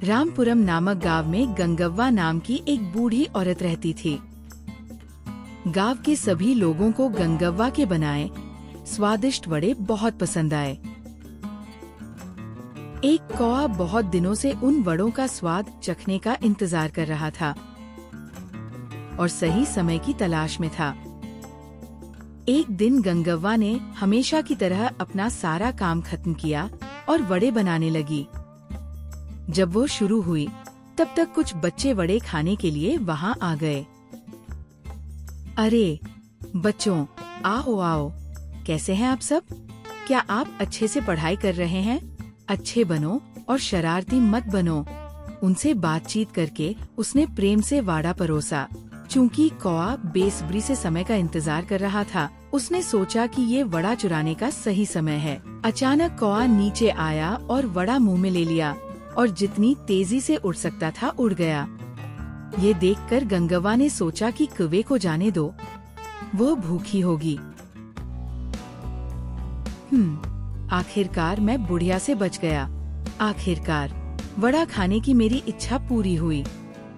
रामपुरम नामक गांव में गंगव्वा नाम की एक बूढ़ी औरत रहती थी। गांव के सभी लोगों को गंगव्वा के बनाए स्वादिष्ट वड़े बहुत पसंद आए। एक कौआ बहुत दिनों से उन वड़ों का स्वाद चखने का इंतजार कर रहा था और सही समय की तलाश में था। एक दिन गंगव्वा ने हमेशा की तरह अपना सारा काम खत्म किया और वड़े बनाने लगी। जब वो शुरू हुई तब तक कुछ बच्चे वड़े खाने के लिए वहाँ आ गए। अरे बच्चों, आओ आओ, कैसे हैं आप सब? क्या आप अच्छे से पढ़ाई कर रहे हैं? अच्छे बनो और शरारती मत बनो। उनसे बातचीत करके उसने प्रेम से वाड़ा परोसा। चूंकि कौआ बेसब्री से समय का इंतजार कर रहा था, उसने सोचा कि ये वड़ा चुराने का सही समय है। अचानक कौआ नीचे आया और वड़ा मुंह में ले लिया और जितनी तेजी से उड़ सकता था उड़ गया। ये देखकर गंगव्वा ने सोचा कि कौवे को जाने दो, वो भूखी होगी। आखिरकार मैं बुढ़िया से बच गया। आखिरकार वड़ा खाने की मेरी इच्छा पूरी हुई।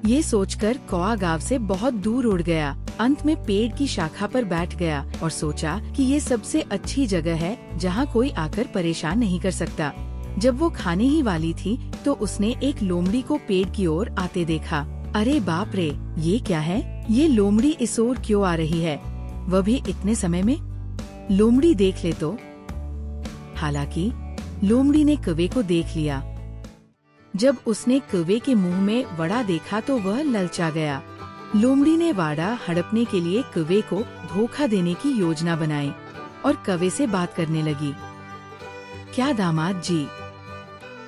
ये सोचकर कौआ गांव से बहुत दूर उड़ गया। अंत में पेड़ की शाखा पर बैठ गया और सोचा कि ये सबसे अच्छी जगह है जहाँ कोई आकर परेशान नहीं कर सकता। जब वो खाने ही वाली थी तो उसने एक लोमड़ी को पेड़ की ओर आते देखा। अरे बाप रे, ये क्या है? ये लोमड़ी इस ओर क्यों आ रही है, वह भी इतने समय में? लोमड़ी देख ले तो। हालांकि लोमड़ी ने कौवे को देख लिया। जब उसने कौवे के मुंह में वड़ा देखा तो वह ललचा गया। लोमड़ी ने वड़ा हड़पने के लिए कौवे को धोखा देने की योजना बनाई और कौवे से बात करने लगी। क्या दामाद जी,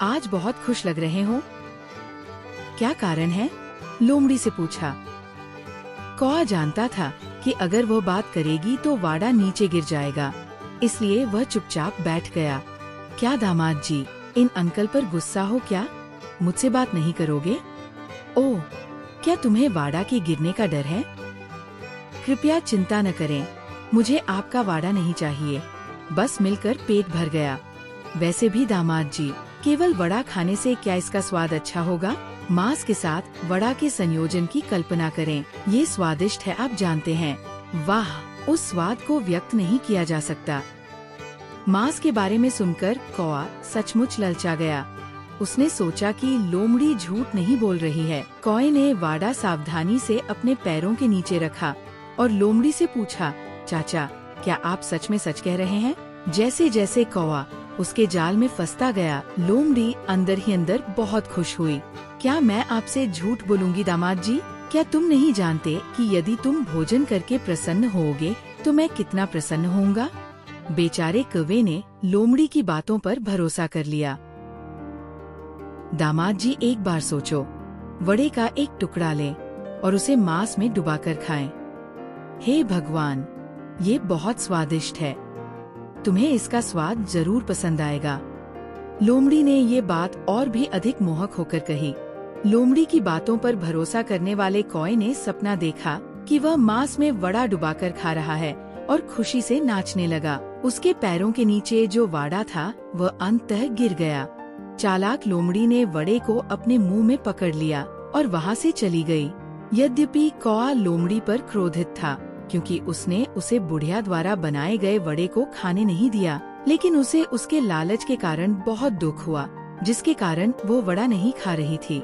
आज बहुत खुश लग रहे हो? क्या कारण है? लोमड़ी से पूछा। कौआ जानता था कि अगर वह बात करेगी तो वाड़ा नीचे गिर जाएगा, इसलिए वह चुपचाप बैठ गया। क्या दामाद जी, इन अंकल पर गुस्सा हो क्या? मुझसे बात नहीं करोगे? ओह, क्या तुम्हें वाड़ा के गिरने का डर है? कृपया चिंता न करें, मुझे आपका वाड़ा नहीं चाहिए, बस मिलकर पेट भर गया। वैसे भी दामाद जी, केवल वड़ा खाने से क्या इसका स्वाद अच्छा होगा? मांस के साथ वड़ा के संयोजन की कल्पना करें, ये स्वादिष्ट है, आप जानते हैं। वाह, उस स्वाद को व्यक्त नहीं किया जा सकता। मांस के बारे में सुनकर कौआ सचमुच ललचा गया। उसने सोचा कि लोमड़ी झूठ नहीं बोल रही है। कौए ने वाड़ा सावधानी से अपने पैरों के नीचे रखा और लोमड़ी से पूछा, चाचा, क्या आप सच में सच कह रहे हैं? जैसे जैसे कौआ उसके जाल में फंसता गया, लोमड़ी अंदर ही अंदर बहुत खुश हुई। क्या मैं आपसे झूठ बोलूंगी दामाद जी? क्या तुम नहीं जानते कि यदि तुम भोजन करके प्रसन्न होगे तो मैं कितना प्रसन्न होऊंगा? बेचारे कौवे ने लोमड़ी की बातों पर भरोसा कर लिया। दामाद जी, एक बार सोचो, वड़े का एक टुकड़ा लें और उसे मांस में डुबाकर खाएं। हे भगवान, ये बहुत स्वादिष्ट है, तुम्हें इसका स्वाद जरूर पसंद आएगा। लोमड़ी ने ये बात और भी अधिक मोहक होकर कही। लोमड़ी की बातों पर भरोसा करने वाले कौए ने सपना देखा कि वह मांस में वड़ा डुबाकर खा रहा है और खुशी से नाचने लगा। उसके पैरों के नीचे जो वाड़ा था वह अंततः गिर गया। चालाक लोमड़ी ने वड़े को अपने मुंह में पकड़ लिया और वहाँ से चली गई। यद्यपि कौआ लोमड़ी पर क्रोधित था क्योंकि उसने उसे बुढ़िया द्वारा बनाए गए वड़े को खाने नहीं दिया, लेकिन उसे उसके लालच के कारण बहुत दुख हुआ, जिसके कारण वो वड़ा नहीं खा रही थी।